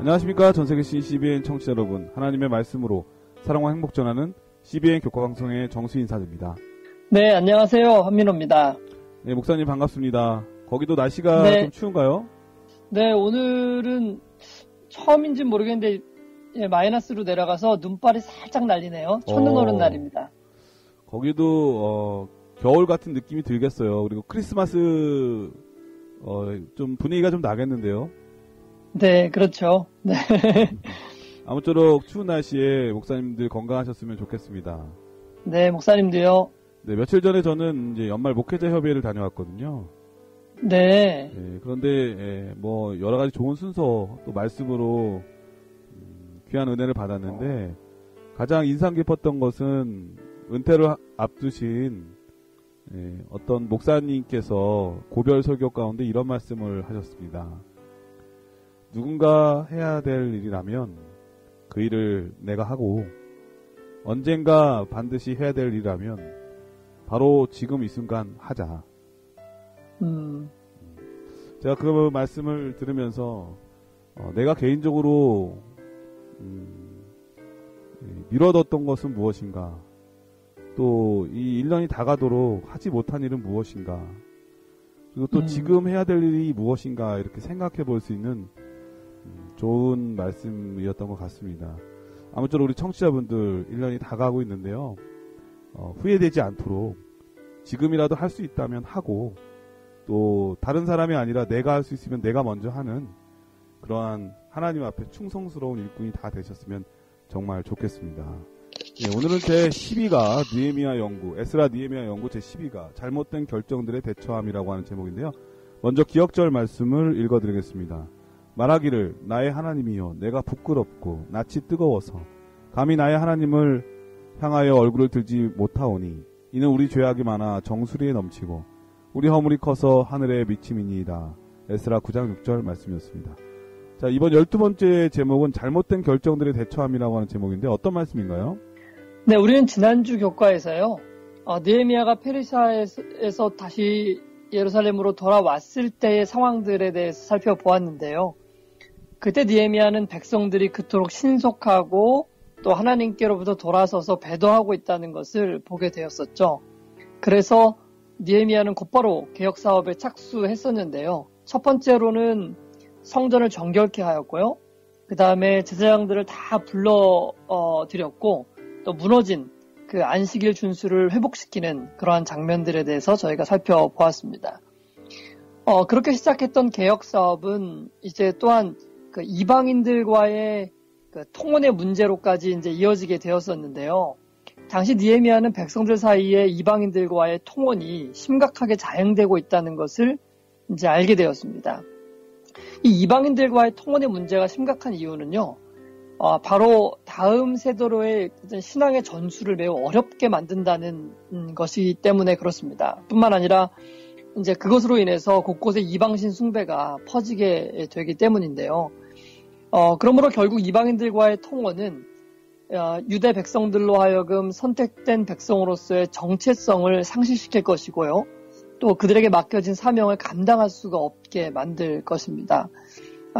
안녕하십니까. 전세계 CBN 청취자 여러분. 하나님의 말씀으로 사랑과 행복 전하는 CBN 교과방송의 정수 인사드립니다. 네, 안녕하세요. 한민호입니다. 네, 목사님 반갑습니다. 거기도 날씨가 좀 추운가요? 네, 오늘은 처음인지는 모르겠는데 마이너스로 내려가서 눈발이 살짝 날리네요. 첫눈 오는 날입니다. 거기도 겨울 같은 느낌이 들겠어요. 그리고 크리스마스 좀 분위기가 좀 나겠는데요. 네, 그렇죠. 네. 아무쪼록 추운 날씨에 목사님들 건강하셨으면 좋겠습니다. 네, 목사님도요. 네, 며칠 전에 저는 이제 연말 목회자 협의회를 다녀왔거든요. 네. 네, 그런데 뭐 여러 가지 좋은 순서 또 말씀으로 귀한 은혜를 받았는데 가장 인상 깊었던 것은 은퇴를 앞두신 어떤 목사님께서 고별 설교 가운데 이런 말씀을 하셨습니다. 누군가 해야 될 일이라면 그 일을 내가 하고 언젠가 반드시 해야 될 일이라면 바로 지금 이 순간 하자. 제가 그 말씀을 들으면서 내가 개인적으로 미뤄뒀던 것은 무엇인가, 또 이 1년이 다가도록 하지 못한 일은 무엇인가, 그리고 또 지금 해야 될 일이 무엇인가 이렇게 생각해 볼 수 있는 좋은 말씀이었던 것 같습니다. 아무쪼록 우리 청취자분들 1년이 다가고 있는데요. 후회되지 않도록 지금이라도 할 수 있다면 하고, 또 다른 사람이 아니라 내가 할 수 있으면 내가 먼저 하는 그러한 하나님 앞에 충성스러운 일꾼이 다 되셨으면 정말 좋겠습니다. 네, 오늘은 제 12가 느헤미야 연구, 에스라 느헤미야 연구 제 12가 잘못된 결정들의 대처함이라고 하는 제목인데요. 먼저 기억절 말씀을 읽어드리겠습니다. 말하기를 나의 하나님이여 내가 부끄럽고 낯이 뜨거워서 감히 나의 하나님을 향하여 얼굴을 들지 못하오니 이는 우리 죄악이 많아 정수리에 넘치고 우리 허물이 커서 하늘에 미침이니이다. 에스라 9장 6절 말씀이었습니다. 자, 이번 12번째 제목은 잘못된 결정들의 대처함이라고 하는 제목인데 어떤 말씀인가요? 네, 우리는 지난주 교과에서요. 느헤미야가 페르시아에서 다시 예루살렘으로 돌아왔을 때의 상황들에 대해서 살펴보았는데요. 그때 느헤미야는 백성들이 그토록 신속하고 또 하나님께로부터 돌아서서 배도하고 있다는 것을 보게 되었었죠. 그래서 느헤미야는 곧바로 개혁 사업에 착수했었는데요. 첫 번째로는 성전을 정결케 하였고요. 그 다음에 제사장들을 다 불러들였고 또 무너진 그 안식일 준수를 회복시키는 그러한 장면들에 대해서 저희가 살펴보았습니다. 그렇게 시작했던 개혁 사업은 이제 또한 그 이방인들과의 그 통혼의 문제로까지 이제 이어지게 되었었는데요. 당시 느헤미야는 백성들 사이에 이방인들과의 통혼이 심각하게 자행되고 있다는 것을 이제 알게 되었습니다. 이 이방인들과의 통혼의 문제가 심각한 이유는요, 바로 다음 세대로의 신앙의 전수를 매우 어렵게 만든다는 것이기 때문에 그렇습니다. 뿐만 아니라 이제 그것으로 인해서 곳곳에 이방신 숭배가 퍼지게 되기 때문인데요. 그러므로 결국 이방인들과의 통혼은 유대 백성들로 하여금 선택된 백성으로서의 정체성을 상실시킬 것이고요. 또 그들에게 맡겨진 사명을 감당할 수가 없게 만들 것입니다.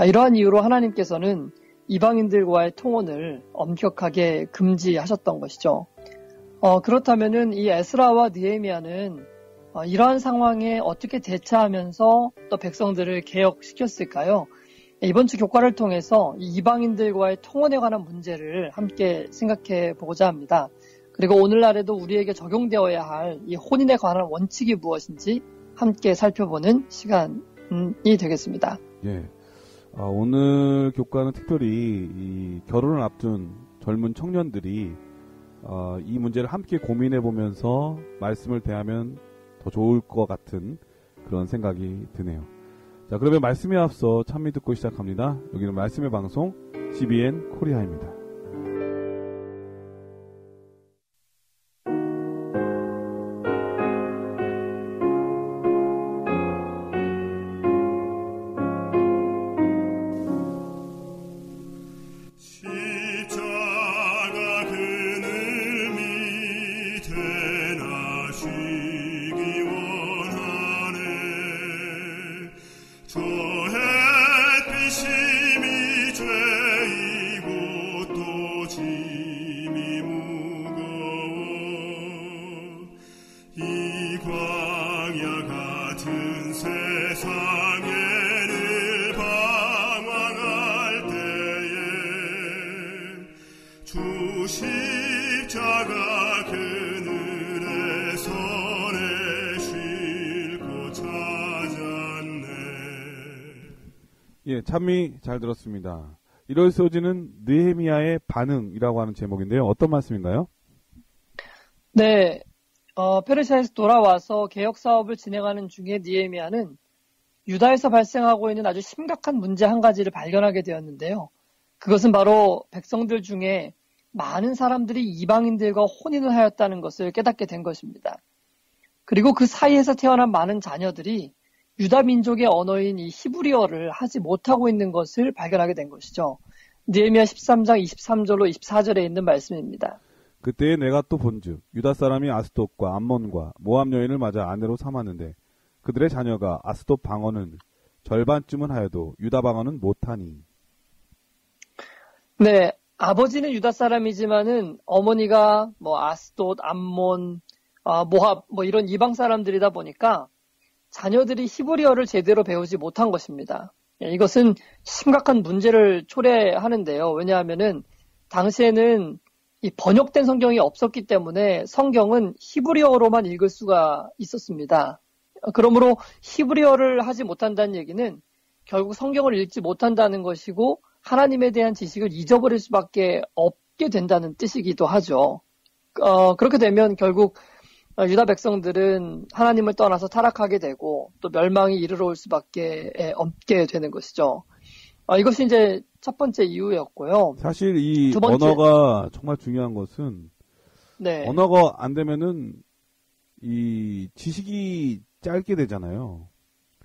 이러한 이유로 하나님께서는 이방인들과의 통혼을 엄격하게 금지하셨던 것이죠. 그렇다면은 이 에스라와 느헤미야는 이러한 상황에 어떻게 대처하면서 또 백성들을 개혁시켰을까요? 이번 주 교과를 통해서 이 이방인들과의 통혼에 관한 문제를 함께 생각해 보고자 합니다. 그리고 오늘날에도 우리에게 적용되어야 할 이 혼인에 관한 원칙이 무엇인지 함께 살펴보는 시간이 되겠습니다. 예. 오늘 교과는 특별히 이 결혼을 앞둔 젊은 청년들이 이 문제를 함께 고민해 보면서 말씀을 대하면 더 좋을 것 같은 그런 생각이 드네요. 자, 그러면 말씀에 앞서 찬미 듣고 시작합니다. 여기는 말씀의 방송 CBN 코리아입니다. 저 햇빛이 미 죄 세상에를 방황할 때에 주 십자가 그늘에서 내 쉴곳 찾았네. 예, 참미 잘 들었습니다. 이럴 소지는 느헤미야의 반응이라고 하는 제목인데요. 어떤 말씀인가요? 네, 페르시아에서 돌아와서 개혁 사업을 진행하는 중에 느헤미야는 유다에서 발생하고 있는 아주 심각한 문제 한 가지를 발견하게 되었는데요. 그것은 바로 백성들 중에 많은 사람들이 이방인들과 혼인을 하였다는 것을 깨닫게 된 것입니다. 그리고 그 사이에서 태어난 많은 자녀들이 유다 민족의 언어인 이 히브리어를 하지 못하고 있는 것을 발견하게 된 것이죠. 느헤미야 13장 23절로 24절에 있는 말씀입니다. 그때에 내가 또 본즉 유다 사람이 아스돗과 암몬과 모압 여인을 맞아 아내로 삼았는데 그들의 자녀가 아스돗 방언은 절반쯤은 하여도 유다 방언은 못하니. 네, 아버지는 유다 사람이지만은 어머니가 아스돗, 암몬, 모압 이런 이방 사람들이다 보니까 자녀들이 히브리어를 제대로 배우지 못한 것입니다. 이것은 심각한 문제를 초래하는데요. 왜냐하면은 당시에는 이 번역된 성경이 없었기 때문에 성경은 히브리어로만 읽을 수가 있었습니다. 그러므로 히브리어를 하지 못한다는 얘기는 결국 성경을 읽지 못한다는 것이고 하나님에 대한 지식을 잊어버릴 수밖에 없게 된다는 뜻이기도 하죠. 그렇게 되면 결국 유다 백성들은 하나님을 떠나서 타락하게 되고 또 멸망이 이르러 올 수밖에 없게 되는 것이죠. 이것이 이제 첫 번째 이유였고요. 사실 이 언어가 정말 중요한 것은 네. 언어가 안 되면은 이 지식이 짧게 되잖아요.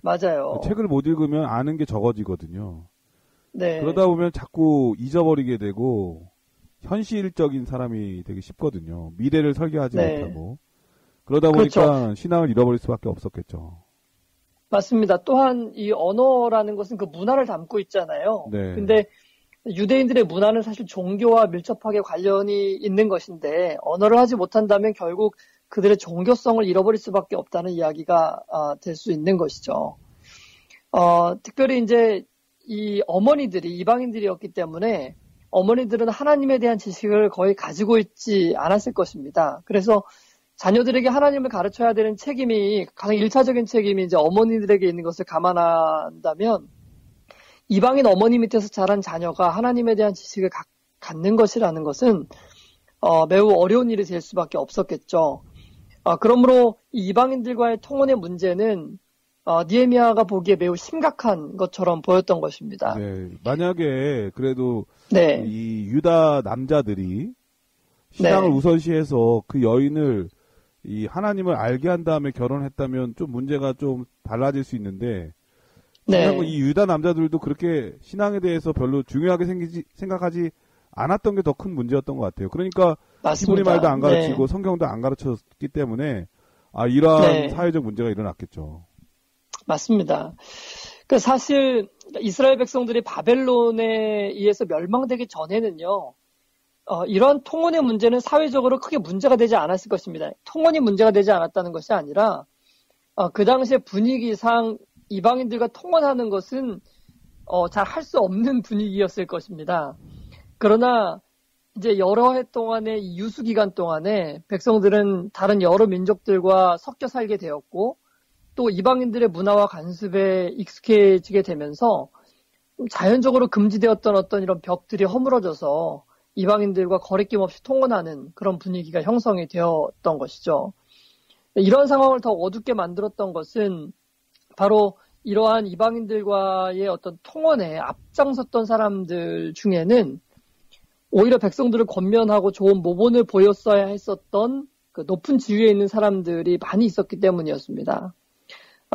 맞아요. 책을 못 읽으면 아는 게 적어지거든요. 네. 그러다 보면 자꾸 잊어버리게 되고 현실적인 사람이 되기 쉽거든요. 미래를 설계하지 네. 못하고. 그러다 보니까 그렇죠. 신앙을 잃어버릴 수밖에 없었겠죠. 맞습니다. 또한 이 언어라는 것은 그 문화를 담고 있잖아요. 네. 근데 유대인들의 문화는 사실 종교와 밀접하게 관련이 있는 것인데 언어를 하지 못한다면 결국 그들의 종교성을 잃어버릴 수밖에 없다는 이야기가 될 수 있는 것이죠. 특별히 이제 이 어머니들이 이방인들이었기 때문에 어머니들은 하나님에 대한 지식을 거의 가지고 있지 않았을 것입니다. 그래서 자녀들에게 하나님을 가르쳐야 되는 책임이 가장 1차적인 책임이 이제 어머니들에게 있는 것을 감안한다면 이방인 어머니 밑에서 자란 자녀가 하나님에 대한 지식을 갖는 것이라는 것은 매우 어려운 일이 될 수밖에 없었겠죠. 그러므로 이 이방인들과의 통혼의 문제는 느헤미야가 보기에 매우 심각한 것처럼 보였던 것입니다. 네, 만약에 그래도 네. 이 유다 남자들이 신앙을 네. 우선시해서 그 여인을 이 하나님을 알게 한 다음에 결혼했다면 좀 문제가 좀 달라질 수 있는데 네. 이 유다 남자들도 그렇게 신앙에 대해서 별로 중요하게 생각하지 않았던 게 더 큰 문제였던 것 같아요. 그러니까 히브리 말도 안 가르치고 네. 성경도 안 가르쳤기 때문에 이러한 네. 사회적 문제가 일어났겠죠. 맞습니다. 그 사실 이스라엘 백성들이 바벨론에 의해서 멸망되기 전에는요. 이런 통혼의 문제는 사회적으로 크게 문제가 되지 않았을 것입니다. 통혼이 문제가 되지 않았다는 것이 아니라 그 당시의 분위기상 이방인들과 통혼하는 것은 잘 할 수 없는 분위기였을 것입니다. 그러나 이제 여러 해 동안의 유수 기간 동안에 백성들은 다른 여러 민족들과 섞여 살게 되었고 또 이방인들의 문화와 관습에 익숙해지게 되면서 자연적으로 금지되었던 어떤 이런 벽들이 허물어져서 이방인들과 거리낌 없이 통혼하는 그런 분위기가 형성이 되었던 것이죠. 이런 상황을 더 어둡게 만들었던 것은 바로 이러한 이방인들과의 어떤 통혼에 앞장섰던 사람들 중에는 오히려 백성들을 권면하고 좋은 모본을 보였어야 했었던 그 높은 지위에 있는 사람들이 많이 있었기 때문이었습니다.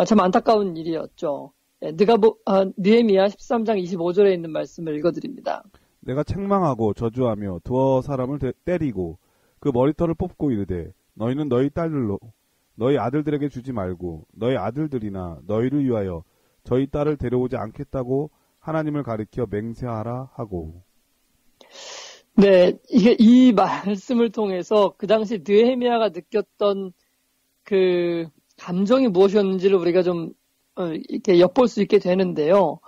참 안타까운 일이었죠. 느헤미야 13장 25절에 있는 말씀을 읽어드립니다. 내가 책망하고 저주하며 두어 사람을 때리고 그 머리털을 뽑고 이르되 너희는 너희 딸들로 너희 아들들에게 주지 말고 너희 아들들이나 너희를 위하여 저희 딸을 데려오지 않겠다고 하나님을 가리켜 맹세하라 하고. 네, 이 말씀을 통해서 그 당시 느헤미야가 느꼈던 그 감정이 무엇이었는지를 우리가 좀 이렇게 엿볼 수 있게 되는데요.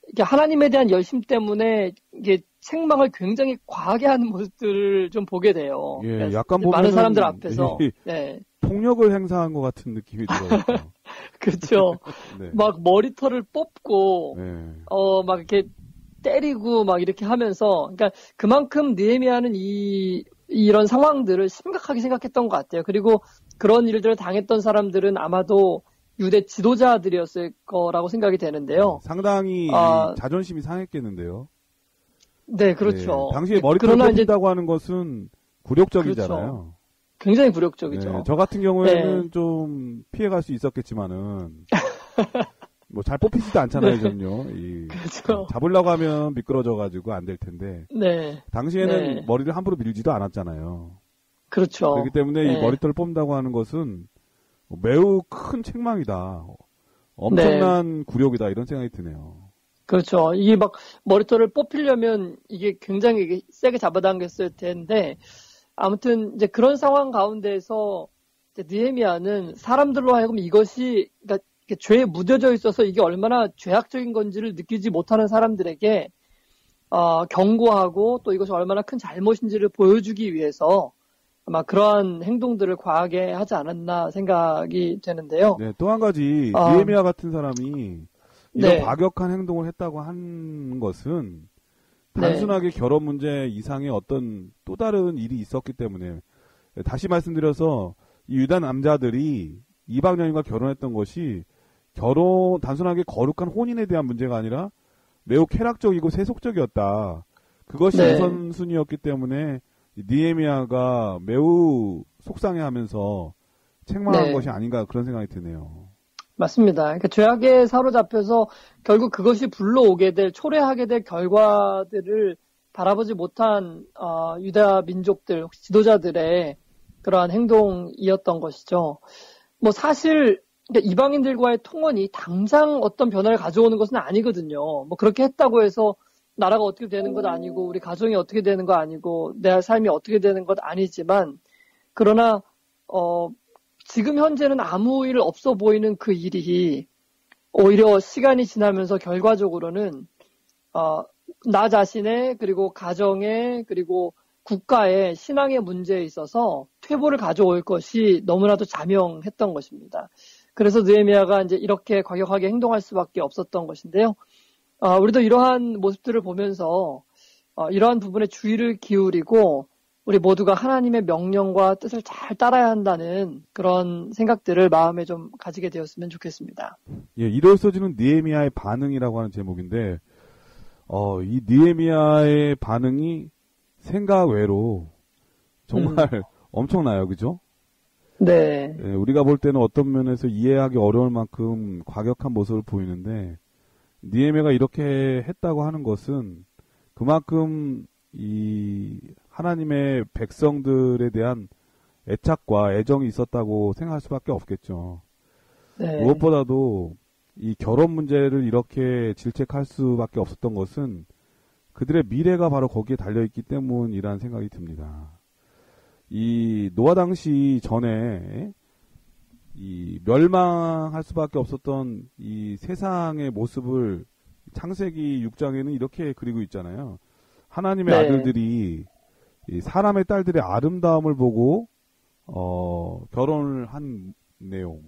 이게 하나님에 대한 열심 때문에 이게 책망을 굉장히 과하게 하는 모습들을 좀 보게 돼요. 예, 그러니까 약간 보면 많은 사람들 앞에서 네. 폭력을 행사한 것 같은 느낌이 들어요. 그렇죠. 네. 막 머리털을 뽑고 네. 막 이렇게 때리고 막 이렇게 하면서 그러니까 그만큼 느헤미야는 이런 상황들을 심각하게 생각했던 것 같아요. 그리고 그런 일들을 당했던 사람들은 아마도 유대 지도자들이었을 거라고 생각이 되는데요. 상당히 자존심이 상했겠는데요. 네, 그렇죠. 네, 당시에 머리털을 뽑힌다고 하는 것은 굴욕적이잖아요. 그렇죠. 굉장히 굴욕적이죠. 네, 저 같은 경우에는 좀 피해갈 수 있었겠지만은 뭐 잘 뽑히지도 않잖아요, 네. 좀요. 그렇죠. 잡으려고 하면 미끄러져가지고 안 될 텐데. 네. 당시에는 머리를 함부로 밀지도 않았잖아요. 그렇죠. 그렇기 때문에 이 머리털을 뽑는다고 하는 것은 매우 큰 책망이다. 엄청난 굴욕이다. 이런 생각이 드네요. 그렇죠. 이게 막 머리털을 뽑히려면 이게 굉장히 세게 잡아당겼을 텐데 아무튼 이제 그런 상황 가운데에서 느헤미야는 사람들로 하여금 이것이 그러니까 죄에 묻어져 있어서 이게 얼마나 죄악적인 건지를 느끼지 못하는 사람들에게 경고하고 또 이것이 얼마나 큰 잘못인지를 보여주기 위해서 아마 그러한 행동들을 과하게 하지 않았나 생각이 되는데요. 네, 또 한 가지 느헤미야 같은 사람이 이런 네. 과격한 행동을 했다고 한 것은 단순하게 결혼 문제 이상의 어떤 또 다른 일이 있었기 때문에 다시 말씀드려서 이 유다 남자들이 이방 여인과 결혼했던 것이 단순하게 거룩한 혼인에 대한 문제가 아니라 매우 쾌락적이고 세속적이었다. 그것이 우선순위였기 때문에 느헤미야가 매우 속상해하면서 책망한 것이 아닌가 그런 생각이 드네요. 맞습니다. 그러니까 죄악에 사로잡혀서 결국 그것이 불러오게 될 초래하게 될 결과들을 바라보지 못한 유다 민족들 지도자들의 그러한 행동이었던 것이죠. 뭐 사실 그러니까 이방인들과의 통혼이 당장 어떤 변화를 가져오는 것은 아니거든요. 뭐 그렇게 했다고 해서 나라가 어떻게 되는 것 아니고 우리 가정이 어떻게 되는 거 아니고 내 삶이 어떻게 되는 것 아니지만 그러나 지금 현재는 아무 일 없어 보이는 그 일이 오히려 시간이 지나면서 결과적으로는 나 자신의 그리고 가정의 그리고 국가의 신앙의 문제에 있어서 퇴보를 가져올 것이 너무나도 자명했던 것입니다. 그래서 느헤미야가 이제 이렇게 과격하게 행동할 수밖에 없었던 것인데요. 우리도 이러한 모습들을 보면서 이러한 부분에 주의를 기울이고 우리 모두가 하나님의 명령과 뜻을 잘 따라야 한다는 그런 생각들을 마음에 좀 가지게 되었으면 좋겠습니다. 예, 이럴 써지는 느헤미야의 반응이라고 하는 제목인데, 이 느헤미야의 반응이 생각 외로 정말 엄청나요, 그죠? 네. 예, 우리가 볼 때는 어떤 면에서 이해하기 어려울 만큼 과격한 모습을 보이는데, 느헤미야가 이렇게 했다고 하는 것은 그만큼 이 하나님의 백성들에 대한 애착과 애정이 있었다고 생각할 수밖에 없겠죠. 네. 무엇보다도 이 결혼 문제를 이렇게 질책할 수밖에 없었던 것은 그들의 미래가 바로 거기에 달려있기 때문이라는 생각이 듭니다. 이 노아 당시 전에 이 멸망할 수밖에 없었던 이 세상의 모습을 창세기 6장에는 이렇게 그리고 있잖아요. 하나님의 아들들이 이 사람의 딸들의 아름다움을 보고 결혼을 한 내용.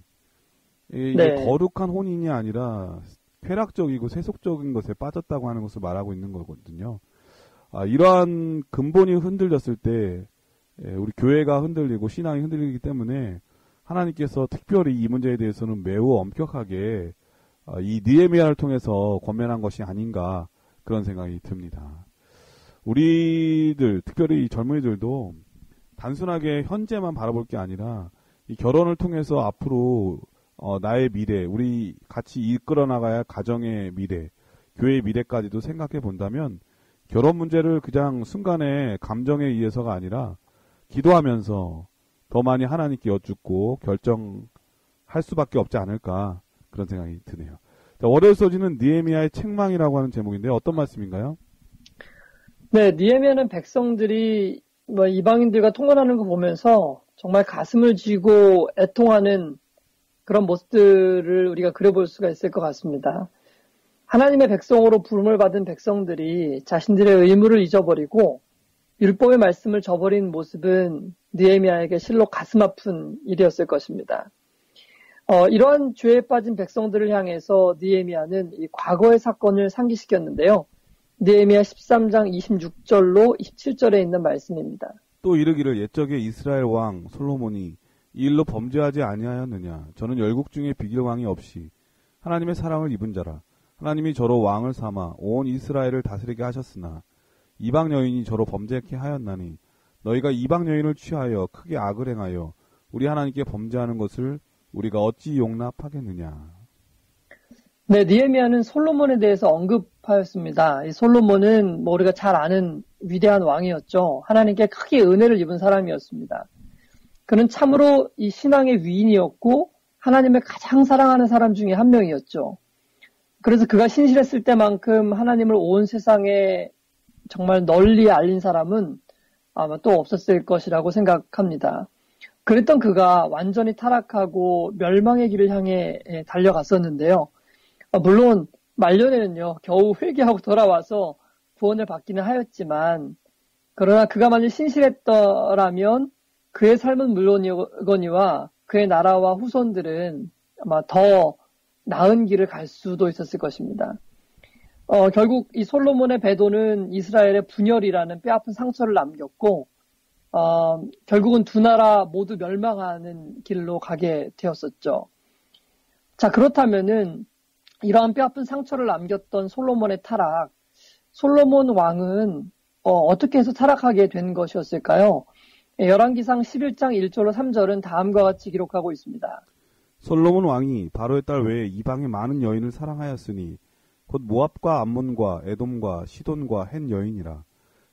이게 거룩한 혼인이 아니라 쾌락적이고 세속적인 것에 빠졌다고 하는 것을 말하고 있는 거거든요. 이러한 근본이 흔들렸을 때 우리 교회가 흔들리고 신앙이 흔들리기 때문에 하나님께서 특별히 이 문제에 대해서는 매우 엄격하게 이 느헤미야를 통해서 권면한 것이 아닌가 그런 생각이 듭니다. 우리들, 특별히 이 젊은이들도 단순하게 현재만 바라볼 게 아니라 이 결혼을 통해서 앞으로 나의 미래, 우리 같이 이끌어 나가야 가정의 미래, 교회의 미래까지도 생각해 본다면 결혼 문제를 그냥 순간의 감정에 의해서가 아니라 기도하면서 더 많이 하나님께 여쭙고 결정할 수밖에 없지 않을까 그런 생각이 드네요. 자, 월요일 소지는 느헤미야의 책망이라고 하는 제목인데 어떤 말씀인가요? 네, 느헤미야는 백성들이 이방인들과 통혼하는 거 보면서 정말 가슴을 쥐고 애통하는 그런 모습들을 우리가 그려볼 수가 있을 것 같습니다. 하나님의 백성으로 부름을 받은 백성들이 자신들의 의무를 잊어버리고 율법의 말씀을 저버린 모습은 느헤미야에게 실로 가슴 아픈 일이었을 것입니다. 이러한 죄에 빠진 백성들을 향해서 느헤미야는 이 과거의 사건을 상기시켰는데요. 느헤미야 13장 26절로 27절에 있는 말씀입니다. 또 이르기를 옛적에 이스라엘 왕 솔로몬이 이 일로 범죄하지 아니하였느냐. 저는 열국 중에 비길 왕이 없이 하나님의 사랑을 입은 자라. 하나님이 저로 왕을 삼아 온 이스라엘을 다스리게 하셨으나 이방 여인이 저로 범죄케 하였나니 너희가 이방 여인을 취하여 크게 악을 행하여 우리 하나님께 범죄하는 것을 우리가 어찌 용납하겠느냐. 네, 느헤미야는 솔로몬에 대해서 언급하였습니다. 이 솔로몬은 우리가 잘 아는 위대한 왕이었죠. 하나님께 크게 은혜를 입은 사람이었습니다. 그는 참으로 이 신앙의 위인이었고 하나님을 가장 사랑하는 사람 중에 한 명이었죠. 그래서 그가 신실했을 때만큼 하나님을 온 세상에 정말 널리 알린 사람은 아마 또 없었을 것이라고 생각합니다. 그랬던 그가 완전히 타락하고 멸망의 길을 향해 달려갔었는데요. 물론 말년에는요, 겨우 회개하고 돌아와서 구원을 받기는 하였지만, 그러나 그가 만약 신실했더라면 그의 삶은 물론이거니와 그의 나라와 후손들은 아마 더 나은 길을 갈 수도 있었을 것입니다. 결국 이 솔로몬의 배도는 이스라엘의 분열이라는 뼈아픈 상처를 남겼고, 결국은 두 나라 모두 멸망하는 길로 가게 되었었죠. 자, 그렇다면은 이러한 뼈아픈 상처를 남겼던 솔로몬의 타락, 솔로몬 왕은 어떻게 해서 타락하게 된 것이었을까요? 열왕기상 11장 1절로 3절은 다음과 같이 기록하고 있습니다. 솔로몬 왕이 바로의 딸 외에 이방의 많은 여인을 사랑하였으니 곧 모압과 암몬과 에돔과 시돈과 헷 여인이라.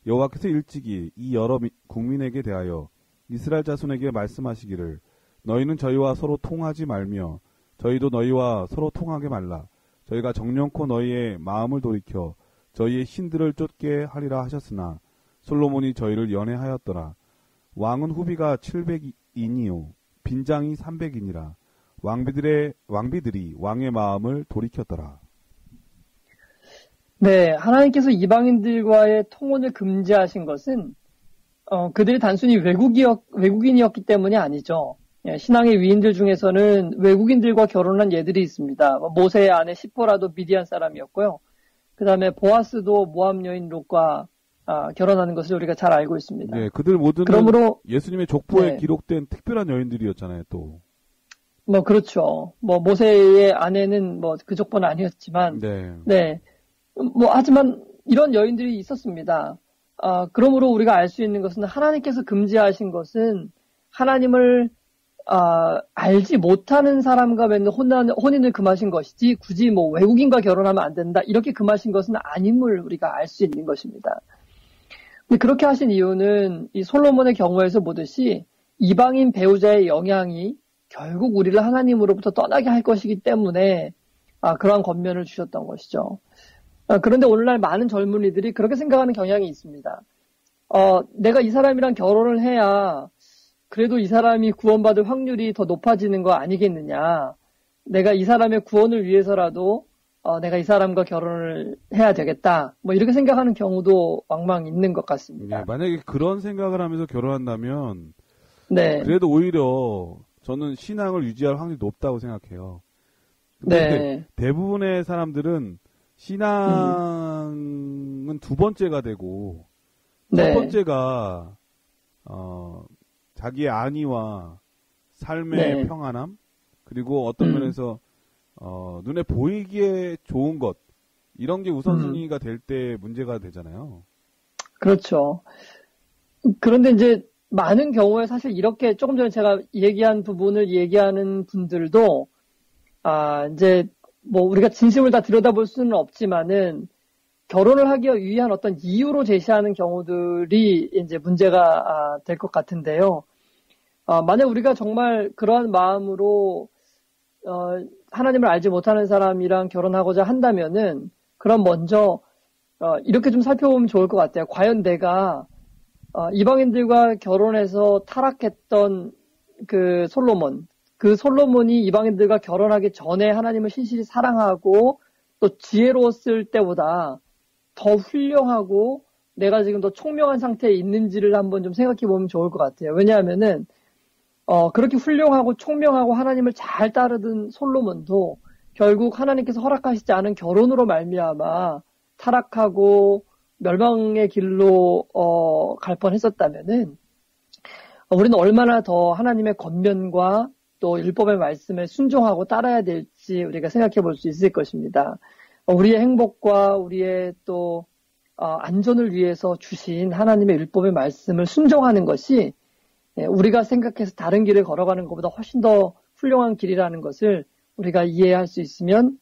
여호와께서 일찍이 이 여러 국민에게 대하여 이스라엘 자손에게 말씀하시기를 너희는 저희와 서로 통하지 말며 저희도 너희와 서로 통하게 말라. 저희가 정령코 너희의 마음을 돌이켜 저희의 신들을 쫓게 하리라 하셨으나 솔로몬이 저희를 연애하였더라. 왕은 후비가 700인이요 빈장이 300인이라. 왕비들이 왕의 마음을 돌이켰더라. 네, 하나님께서 이방인들과의 통혼을 금지하신 것은 그들이 단순히 외국인이었기 때문이 아니죠. 신앙의 위인들 중에서는 외국인들과 결혼한 예들이 있습니다. 모세의 아내 시포라도 미디안 사람이었고요. 그 다음에 보아스도 모압 여인 롯과 결혼하는 것을 우리가 잘 알고 있습니다. 네, 그들 모두는 그러므로, 예수님의 족보에 기록된 특별한 여인들이었잖아요, 또. 그렇죠. 모세의 아내는 그 족보는 아니었지만, 네. 하지만 이런 여인들이 있었습니다. 그러므로 우리가 알 수 있는 것은 하나님께서 금지하신 것은 하나님을 알지 못하는 사람과 맺는 혼인을 금하신 것이지 굳이 외국인과 결혼하면 안 된다 이렇게 금하신 것은 아님을 우리가 알 수 있는 것입니다. 근데 그렇게 하신 이유는 이 솔로몬의 경우에서 보듯이 이방인 배우자의 영향이 결국 우리를 하나님으로부터 떠나게 할 것이기 때문에 그러한 권면을 주셨던 것이죠. 그런데 오늘날 많은 젊은이들이 그렇게 생각하는 경향이 있습니다. 내가 이 사람이랑 결혼을 해야 그래도 이 사람이 구원받을 확률이 더 높아지는 거 아니겠느냐. 내가 이 사람의 구원을 위해서라도 내가 이 사람과 결혼을 해야 되겠다. 이렇게 생각하는 경우도 왕왕 있는 것 같습니다. 네, 만약에 그런 생각을 하면서 결혼한다면 네. 그래도 오히려 저는 신앙을 유지할 확률이 높다고 생각해요. 네. 대부분의 사람들은 신앙은 두 번째가 되고 첫 번째가 자기의 안위와 삶의 평안함 그리고 어떤 면에서 눈에 보이기에 좋은 것 이런 게 우선순위가 될 때 문제가 되잖아요. 그렇죠. 그런데 이제 많은 경우에 사실 이렇게 조금 전에 제가 얘기한 부분을 얘기하는 분들도 이제 우리가 진심을 다 들여다볼 수는 없지만은 결혼을 하기 위한 어떤 이유로 제시하는 경우들이 이제 문제가 될 것 같은데요. 만약 우리가 정말 그러한 마음으로 하나님을 알지 못하는 사람이랑 결혼하고자 한다면은 그럼 먼저 이렇게 좀 살펴보면 좋을 것 같아요. 과연 내가 이방인들과 결혼해서 타락했던 그 솔로몬 그 솔로몬이 이방인들과 결혼하기 전에 하나님을 신실히 사랑하고 또 지혜로웠을 때보다 더 훌륭하고 내가 지금 더 총명한 상태에 있는지를 한번 좀 생각해 보면 좋을 것 같아요. 왜냐하면은 그렇게 훌륭하고 총명하고 하나님을 잘 따르던 솔로몬도 결국 하나님께서 허락하시지 않은 결혼으로 말미암아 타락하고 멸망의 길로 갈 뻔했었다면은 우리는 얼마나 더 하나님의 권면과 또 율법의 말씀에 순종하고 따라야 될지 우리가 생각해 볼 수 있을 것입니다. 우리의 행복과 우리의 또 안전을 위해서 주신 하나님의 율법의 말씀을 순종하는 것이 우리가 생각해서 다른 길을 걸어가는 것보다 훨씬 더 훌륭한 길이라는 것을 우리가 이해할 수 있으면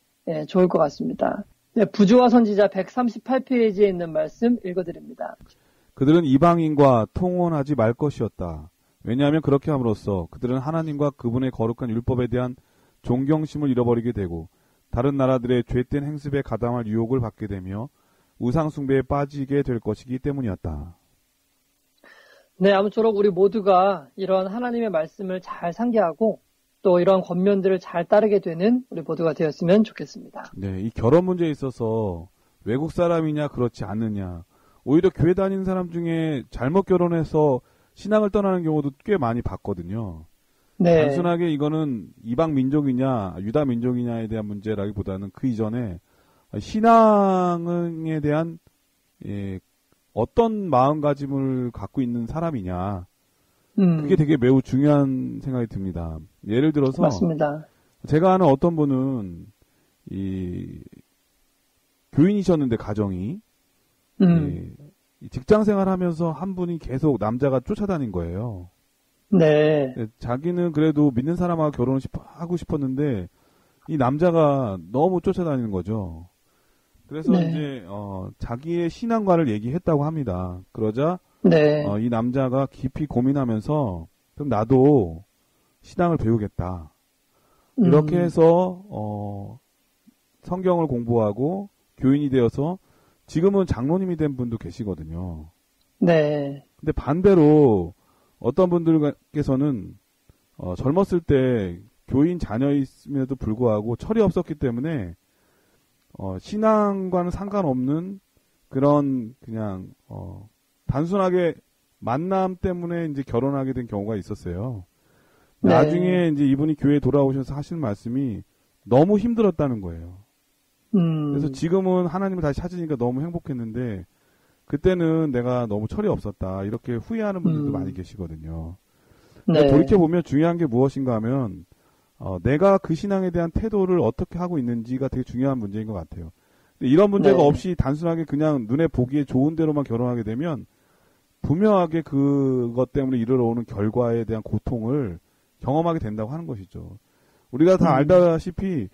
좋을 것 같습니다. 부조와 선지자 138페이지에 있는 말씀 읽어드립니다. 그들은 이방인과 통혼하지 말 것이었다. 왜냐하면 그렇게 함으로써 그들은 하나님과 그분의 거룩한 율법에 대한 존경심을 잃어버리게 되고 다른 나라들의 죄된 행습에 가담할 유혹을 받게 되며 우상 숭배에 빠지게 될 것이기 때문이었다. 네, 아무쪼록 우리 모두가 이런 하나님의 말씀을 잘 상기하고 또 이런 권면들을 잘 따르게 되는 우리 모두가 되었으면 좋겠습니다. 네, 이 결혼 문제에 있어서 외국 사람이냐 그렇지 않느냐, 오히려 교회 다니는 사람 중에 잘못 결혼해서 신앙을 떠나는 경우도 꽤 많이 봤거든요. 네. 단순하게 이거는 이방 민족이냐 유다 민족이냐에 대한 문제라기보다는 그 이전에 신앙에 대한 어떤 마음가짐을 갖고 있는 사람이냐, 그게 되게 매우 중요한 생각이 듭니다. 예를 들어서 맞습니다. 제가 아는 어떤 분은 교인이셨는데 가정이 직장 생활하면서 한 분이 계속 남자가 쫓아다닌 거예요. 네. 자기는 그래도 믿는 사람하고 결혼을 하고 싶었는데 이 남자가 너무 쫓아다니는 거죠. 그래서 네. 이제 자기의 신앙과를 얘기했다고 합니다. 그러자 네. 이 남자가 깊이 고민하면서 그럼 나도 신앙을 배우겠다. 이렇게 해서 성경을 공부하고 교인이 되어서 지금은 장로님이 된 분도 계시거든요. 네. 근데 반대로 어떤 분들께서는 젊었을 때 교인 자녀임에도 불구하고 철이 없었기 때문에 신앙과는 상관없는 그런 그냥 단순하게 만남 때문에 이제 결혼하게 된 경우가 있었어요. 네. 나중에 이제 이분이 교회에 돌아오셔서 하시는 말씀이 너무 힘들었다는 거예요. 그래서 지금은 하나님을 다시 찾으니까 너무 행복했는데 그때는 내가 너무 철이 없었다, 이렇게 후회하는 분들도 많이 계시거든요. 네. 돌이켜보면 중요한 게 무엇인가 하면 내가 그 신앙에 대한 태도를 어떻게 하고 있는지가 되게 중요한 문제인 것 같아요. 근데 이런 문제가 네. 없이 단순하게 그냥 눈에 보기에 좋은 대로만 결혼하게 되면 분명하게 그것 때문에 이르러오는 결과에 대한 고통을 경험하게 된다고 하는 것이죠. 우리가 다 알다시피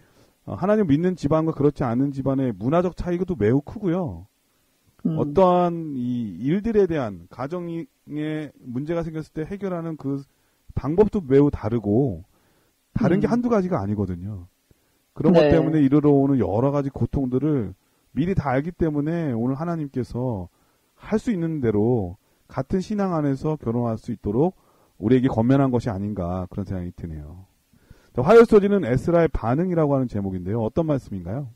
하나님 믿는 집안과 그렇지 않은 집안의 문화적 차이도 매우 크고요. 어떠한 이 일들에 대한 가정에 문제가 생겼을 때 해결하는 그 방법도 매우 다르고 다른 게 한두 가지가 아니거든요. 그런 것 때문에 이르러오는 여러 가지 고통들을 미리 다 알기 때문에 오늘 하나님께서 할 수 있는 대로 같은 신앙 안에서 결혼할 수 있도록 우리에게 권면한 것이 아닌가, 그런 생각이 드네요. 화요일 소리는 에스라의 반응이라고 하는 제목인데요. 어떤 말씀인가요?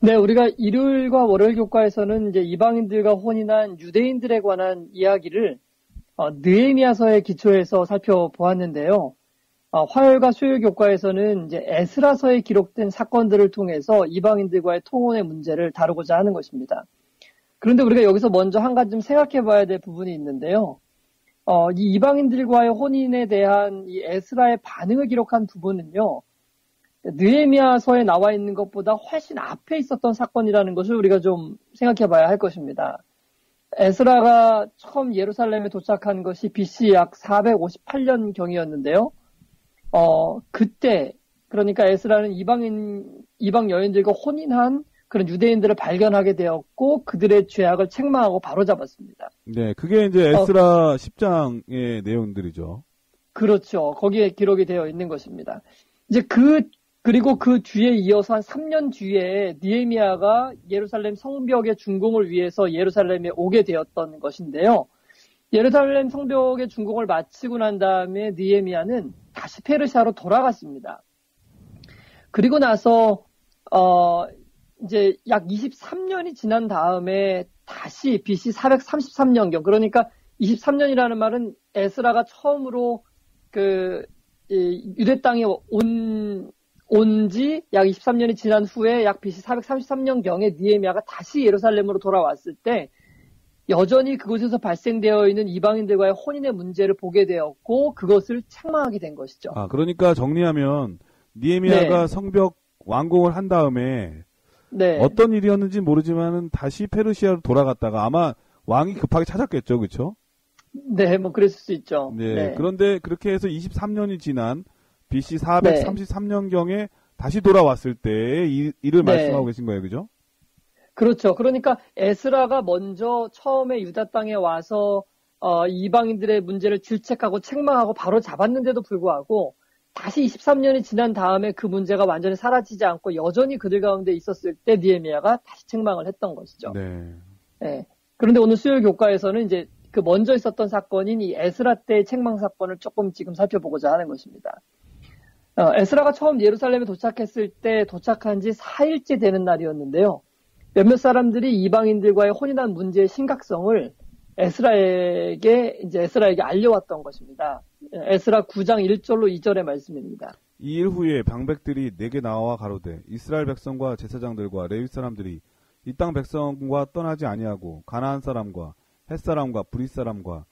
네, 우리가 일요일과 월요일 교과에서는 이제 이방인들과 혼인한 유대인들에 관한 이야기를 느헤미야서의 기초에서 살펴보았는데요. 화요일과 수요일 교과에서는 이제 에스라서에 기록된 사건들을 통해서 이방인들과의 통혼의 문제를 다루고자 하는 것입니다. 그런데 우리가 여기서 먼저 한 가지 좀 생각해 봐야 될 부분이 있는데요. 이 이방인들과의 혼인에 대한 이 에스라의 반응을 기록한 부분은요, 느헤미야서에 나와 있는 것보다 훨씬 앞에 있었던 사건이라는 것을 우리가 좀 생각해 봐야 할 것입니다. 에스라가 처음 예루살렘에 도착한 것이 BC 약 458년경이었는데요. 그때, 그러니까 에스라는 이방 여인들과 혼인한 그런 유대인들을 발견하게 되었고, 그들의 죄악을 책망하고 바로잡았습니다. 네, 그게 이제 에스라 10장의 내용들이죠. 그렇죠. 거기에 기록이 되어 있는 것입니다. 이제 그리고 그 뒤에 이어서 한 3년 뒤에 느헤미야가 예루살렘 성벽의 준공을 위해서 예루살렘에 오게 되었던 것인데요. 예루살렘 성벽의 준공을 마치고 난 다음에 느헤미야는 다시 페르시아로 돌아갔습니다. 그리고 나서 이제 약 23년이 지난 다음에 다시 BC 433년경, 그러니까 23년이라는 말은 에스라가 처음으로 유대 땅에 온 지 약 23년이 지난 후에 약 BC 433년경에 느헤미야가 다시 예루살렘으로 돌아왔을 때 여전히 그곳에서 발생되어 있는 이방인들과의 혼인의 문제를 보게 되었고 그것을 책망하게 된 것이죠. 그러니까 정리하면 느헤미야가 네. 성벽 완공을 한 다음에 네. 어떤 일이었는지 모르지만은 다시 페르시아로 돌아갔다가 아마 왕이 급하게 찾았겠죠, 그렇죠? 네, 뭐 그랬을 수 있죠. 네. 네. 그런데 그렇게 해서 23년이 지난 BC 433년경에 다시 돌아왔을 때의 일을 말씀하고 계신 거예요, 그죠? 그렇죠. 그러니까 에스라가 먼저 처음에 유다 땅에 와서 이방인들의 문제를 질책하고 책망하고 바로 잡았는데도 불구하고 다시 23년이 지난 다음에 그 문제가 완전히 사라지지 않고 여전히 그들 가운데 있었을 때 느헤미야가 다시 책망을 했던 것이죠. 네. 네. 그런데 오늘 수요일 교과에서는 이제 그 먼저 있었던 사건인 이 에스라 때의 책망 사건을 조금 지금 살펴보고자 하는 것입니다. 에스라가 처음 예루살렘에 도착했을 때 도착한 지 4일째 되는 날이었는데요. 몇몇 사람들이 이방인들과의 혼인한 문제의 심각성을 에스라에게 알려왔던 것입니다. 에스라 9장 1절로 2절의 말씀입니다. 이 일 후에 방백들이 내게 나와 가로되 이스라엘 백성과 제사장들과 레위 사람들이 이 땅 백성과 떠나지 아니하고 가나안 사람과 헷 사람과 브릿 사람과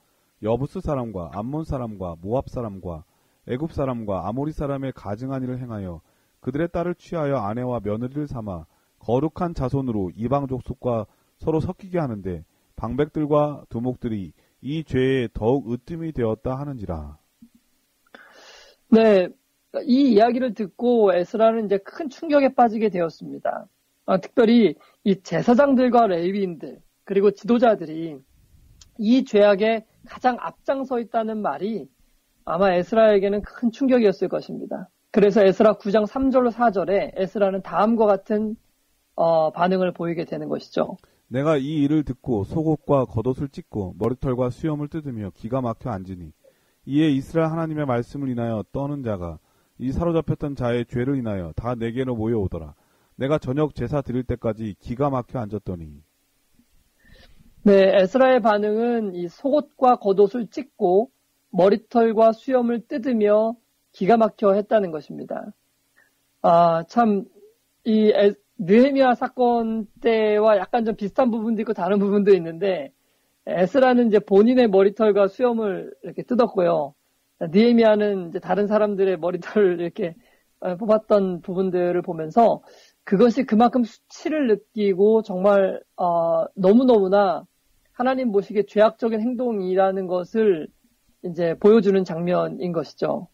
여부스 사람과 암몬 사람과 모압 사람과 애굽 사람과 아모리 사람의 가증한 일을 행하여 그들의 딸을 취하여 아내와 며느리를 삼아 거룩한 자손으로 이방 족속과 서로 섞이게 하는데 방백들과 두목들이 이 죄에 더욱 으뜸이 되었다 하는지라. 네, 이 이야기를 듣고 에스라는 이제 큰 충격에 빠지게 되었습니다. 특별히 이 제사장들과 레위인들 그리고 지도자들이 이 죄악에 가장 앞장서 있다는 말이 아마 에스라에게는 큰 충격이었을 것입니다. 그래서 에스라 9장 3절로 4절에 에스라는 다음과 같은 반응을 보이게 되는 것이죠. 내가 이 일을 듣고 속옷과 겉옷을 찢고 머리털과 수염을 뜯으며 기가 막혀 앉으니 이에 이스라엘 하나님의 말씀을 인하여 떠는 자가 이 사로잡혔던 자의 죄를 인하여 다 내게로 모여오더라. 내가 저녁 제사 드릴 때까지 기가 막혀 앉았더니. 네, 에스라의 반응은 이 속옷과 겉옷을 찢고 머리털과 수염을 뜯으며 기가 막혀 했다는 것입니다. 참, 느헤미야 사건 때와 약간 좀 비슷한 부분도 있고 다른 부분도 있는데, 에스라는 이제 본인의 머리털과 수염을 이렇게 뜯었고요. 느헤미야는 이제 다른 사람들의 머리털을 이렇게 뽑았던 부분들을 보면서 그것이 그만큼 수치를 느끼고 정말, 너무너무나 하나님 보시기에 죄악적인 행동이라는 것을 이제 보여주는 장면인 것이죠.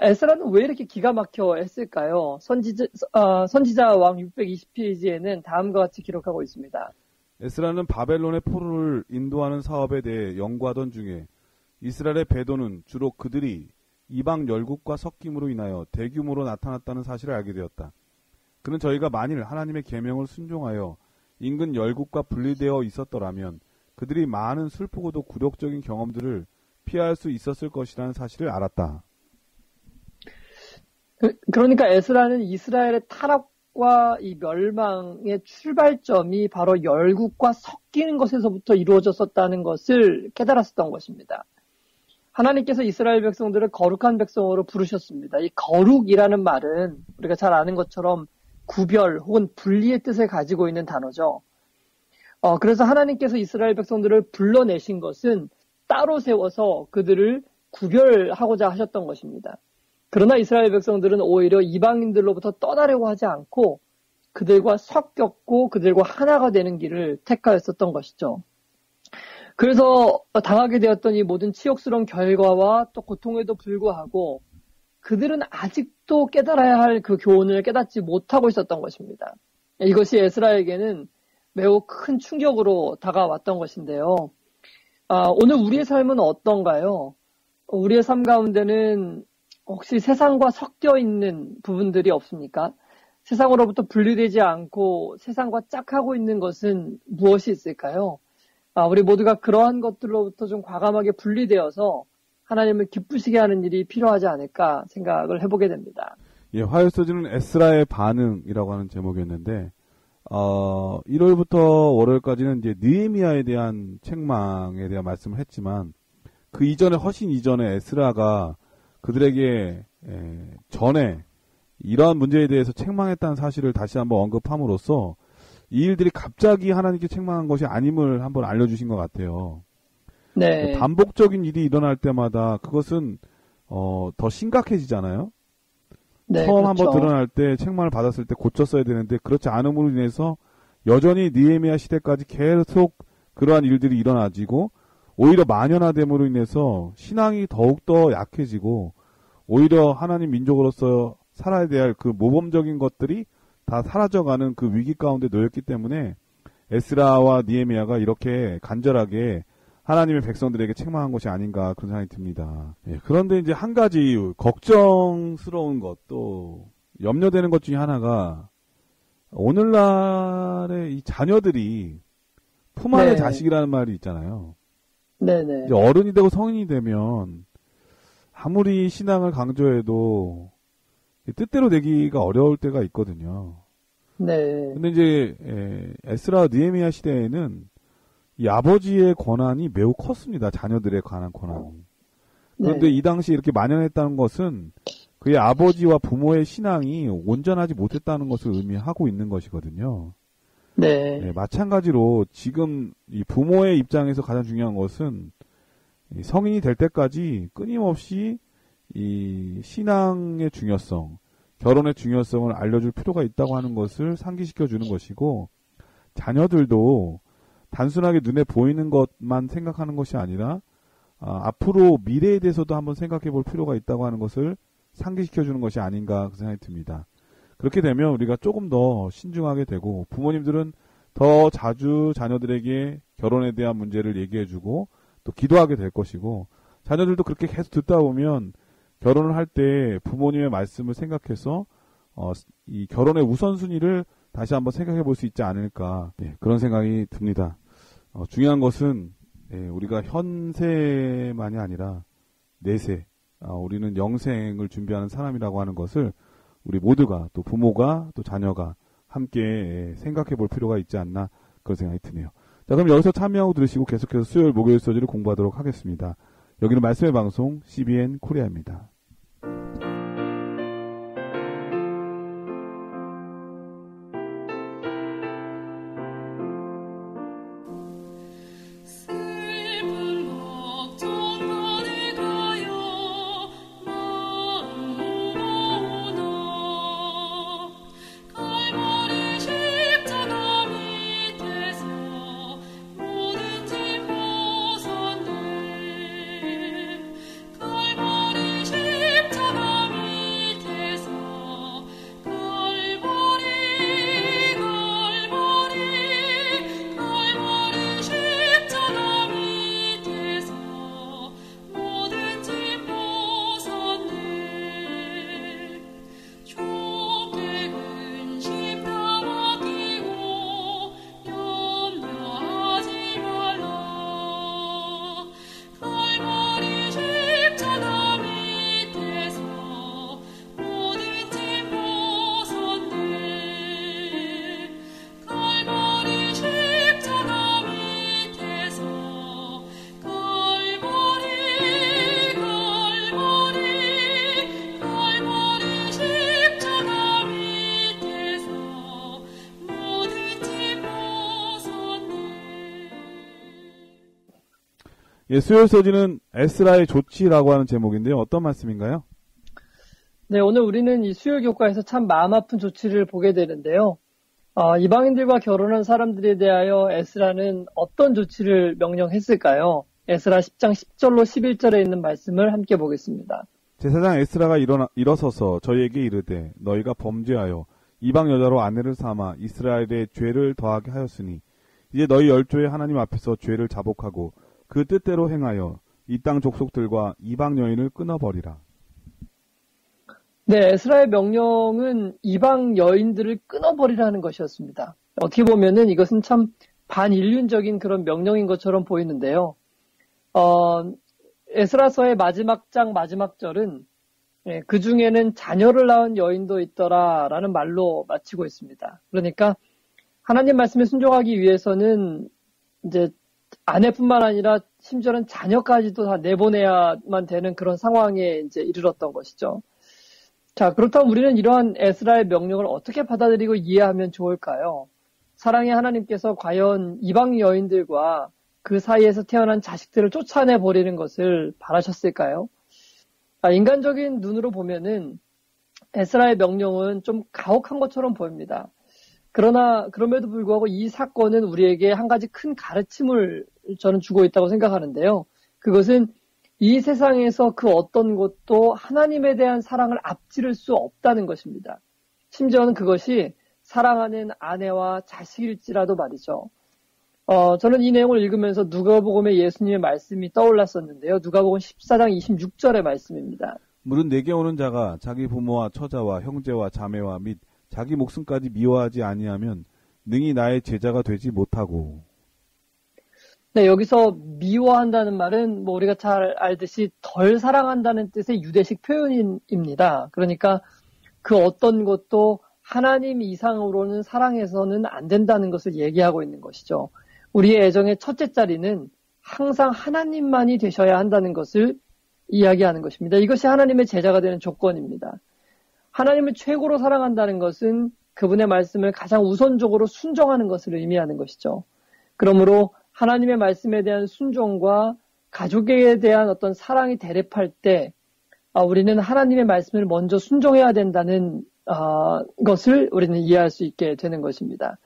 에스라는 왜 이렇게 기가 막혀 했을까요? 선지자 왕 620페이지에는 다음과 같이 기록하고 있습니다. 에스라는 바벨론의 포로를 인도하는 사업에 대해 연구하던 중에 이스라엘의 배도는 주로 그들이 이방 열국과 섞임으로 인하여 대규모로 나타났다는 사실을 알게 되었다. 그는 저희가 만일 하나님의 계명을 순종하여 인근 열국과 분리되어 있었더라면 그들이 많은 슬프고도 굴욕적인 경험들을 피할 수 있었을 것이라는 사실을 알았다. 그러니까 에스라는 이스라엘의 타락과 이 멸망의 출발점이 바로 열국과 섞이는 것에서부터 이루어졌었다는 것을 깨달았었던 것입니다. 하나님께서 이스라엘 백성들을 거룩한 백성으로 부르셨습니다. 이 거룩이라는 말은 우리가 잘 아는 것처럼 구별 혹은 분리의 뜻을 가지고 있는 단어죠. 그래서 하나님께서 이스라엘 백성들을 불러내신 것은 따로 세워서 그들을 구별하고자 하셨던 것입니다. 그러나 이스라엘 백성들은 오히려 이방인들로부터 떠나려고 하지 않고 그들과 섞였고 그들과 하나가 되는 길을 택하였었던 것이죠. 그래서 당하게 되었던 이 모든 치욕스러운 결과와 또 고통에도 불구하고 그들은 아직도 깨달아야 할 그 교훈을 깨닫지 못하고 있었던 것입니다. 이것이 에스라에게는 매우 큰 충격으로 다가왔던 것인데요. 오늘 우리의 삶은 어떤가요? 우리의 삶 가운데는 혹시 세상과 섞여 있는 부분들이 없습니까? 세상으로부터 분리되지 않고 세상과 짝하고 있는 것은 무엇이 있을까요? 우리 모두가 그러한 것들로부터 좀 과감하게 분리되어서 하나님을 기쁘시게 하는 일이 필요하지 않을까 생각을 해보게 됩니다. 예, 화요소지는 에스라의 반응이라고 하는 제목이었는데, 1월부터 월요일까지는 이제 느헤미야에 대한 책망에 대한 말씀을 했지만, 그 이전에, 훨씬 이전에 에스라가 그들에게, 전에 이러한 문제에 대해서 책망했다는 사실을 다시 한번 언급함으로써 이 일들이 갑자기 하나님께 책망한 것이 아님을 한번 알려주신 것 같아요. 네. 반복적인 일이 일어날 때마다 그것은, 더 심각해지잖아요. 네, 처음 그렇죠. 한번 드러날 때 책망을 받았을 때 고쳤어야 되는데 그렇지 않음으로 인해서 여전히 느헤미야 시대까지 계속 그러한 일들이 일어나지고 오히려 만연화됨으로 인해서 신앙이 더욱더 약해지고 오히려 하나님 민족으로서 살아야 될 그 모범적인 것들이 다 사라져가는 그 위기 가운데 놓였기 때문에 에스라와 느헤미야가 이렇게 간절하게 하나님의 백성들에게 책망한 것이 아닌가 그런 생각이 듭니다. 예, 그런데 이제 한 가지 걱정스러운 것, 또 염려되는 것 중에 하나가 오늘날의 이 자녀들이 품 안의 네. 자식이라는 말이 있잖아요. 네네. 이제 어른이 되고 성인이 되면 아무리 신앙을 강조해도 뜻대로 되기가 어려울 때가 있거든요. 네. 근데 이제 에스라 느헤미야 시대에는 이 아버지의 권한이 매우 컸습니다. 자녀들에 관한 권한이. 그런데 네. 이 당시에 이렇게 만연했다는 것은 그의 아버지와 부모의 신앙이 온전하지 못했다는 것을 의미하고 있는 것이거든요. 네. 네, 마찬가지로 지금 이 부모의 입장에서 가장 중요한 것은 이 성인이 될 때까지 끊임없이 이 신앙의 중요성, 결혼의 중요성을 알려줄 필요가 있다고 하는 것을 상기시켜 주는 것이고, 자녀들도 단순하게 눈에 보이는 것만 생각하는 것이 아니라 앞으로 미래에 대해서도 한번 생각해 볼 필요가 있다고 하는 것을 상기시켜 주는 것이 아닌가 그 생각이 듭니다. 그렇게 되면 우리가 조금 더 신중하게 되고, 부모님들은 더 자주 자녀들에게 결혼에 대한 문제를 얘기해 주고 또 기도하게 될 것이고, 자녀들도 그렇게 계속 듣다 보면 결혼을 할 때 부모님의 말씀을 생각해서 이 결혼의 우선순위를 다시 한번 생각해 볼 수 있지 않을까, 그런 생각이 듭니다. 중요한 것은 우리가 현세만이 아니라 내세, 우리는 영생을 준비하는 사람이라고 하는 것을 우리 모두가, 또 부모가, 또 자녀가 함께 생각해 볼 필요가 있지 않나 그런 생각이 드네요. 자, 그럼 여기서 참여하고 들으시고 계속해서 수요일 목요일 소지를 공부하도록 하겠습니다. 여기는 말씀의 방송 CBN 코리아입니다. 예, 수요일 소지는 에스라의 조치라고 하는 제목인데요. 어떤 말씀인가요? 네, 오늘 우리는 이 수요 교과에서 참 마음 아픈 조치를 보게 되는데요. 이방인들과 결혼한 사람들에 대하여 에스라는 어떤 조치를 명령했을까요? 에스라 10장 10절로 11절에 있는 말씀을 함께 보겠습니다. 제사장 에스라가 일어서서 저희에게 이르되 너희가 범죄하여 이방 여자로 아내를 삼아 이스라엘의 죄를 더하게 하였으니 이제 너희 열조의 하나님 앞에서 죄를 자복하고 그 뜻대로 행하여 이 땅 족속들과 이방 여인을 끊어버리라. 네, 에스라의 명령은 이방 여인들을 끊어버리라는 것이었습니다. 어떻게 보면은 이것은 참 반인륜적인 그런 명령인 것처럼 보이는데요. 에스라서의 마지막 장 마지막 절은 그 중에는 자녀를 낳은 여인도 있더라라는 말로 마치고 있습니다. 그러니까 하나님 말씀에 순종하기 위해서는 이제 아내뿐만 아니라 심지어는 자녀까지도 다 내보내야만 되는 그런 상황에 이제 이르렀던 것이죠. 자, 그렇다면 우리는 이러한 에스라의 명령을 어떻게 받아들이고 이해하면 좋을까요? 사랑의 하나님께서 과연 이방 여인들과 그 사이에서 태어난 자식들을 쫓아내 버리는 것을 바라셨을까요? 인간적인 눈으로 보면은 에스라의 명령은 좀 가혹한 것처럼 보입니다. 그러나 그럼에도 불구하고 이 사건은 우리에게 한 가지 큰 가르침을 저는 주고 있다고 생각하는데요. 그것은 이 세상에서 그 어떤 것도 하나님에 대한 사랑을 앞지를 수 없다는 것입니다. 심지어는 그것이 사랑하는 아내와 자식일지라도 말이죠. 저는 이 내용을 읽으면서 누가복음의 예수님의 말씀이 떠올랐었는데요. 누가복음 14장 26절의 말씀입니다. 물은 내게 오는 자가 자기 부모와 처자와 형제와 자매와 및 자기 목숨까지 미워하지 아니하면 능히 나의 제자가 되지 못하고. 네, 여기서 미워한다는 말은 뭐 우리가 잘 알듯이 덜 사랑한다는 뜻의 유대식 표현입니다. 그러니까 그 어떤 것도 하나님 이상으로는 사랑해서는 안 된다는 것을 얘기하고 있는 것이죠. 우리의 애정의 첫째 자리는 항상 하나님만이 되셔야 한다는 것을 이야기하는 것입니다. 이것이 하나님의 제자가 되는 조건입니다. 하나님을 최고로 사랑한다는 것은 그분의 말씀을 가장 우선적으로 순종하는 것을 의미하는 것이죠. 그러므로 하나님의 말씀에 대한 순종과 가족에 대한 어떤 사랑이 대립할 때 우리는 하나님의 말씀을 먼저 순종해야 된다는 것을 우리는 이해할 수 있게 되는 것입니다.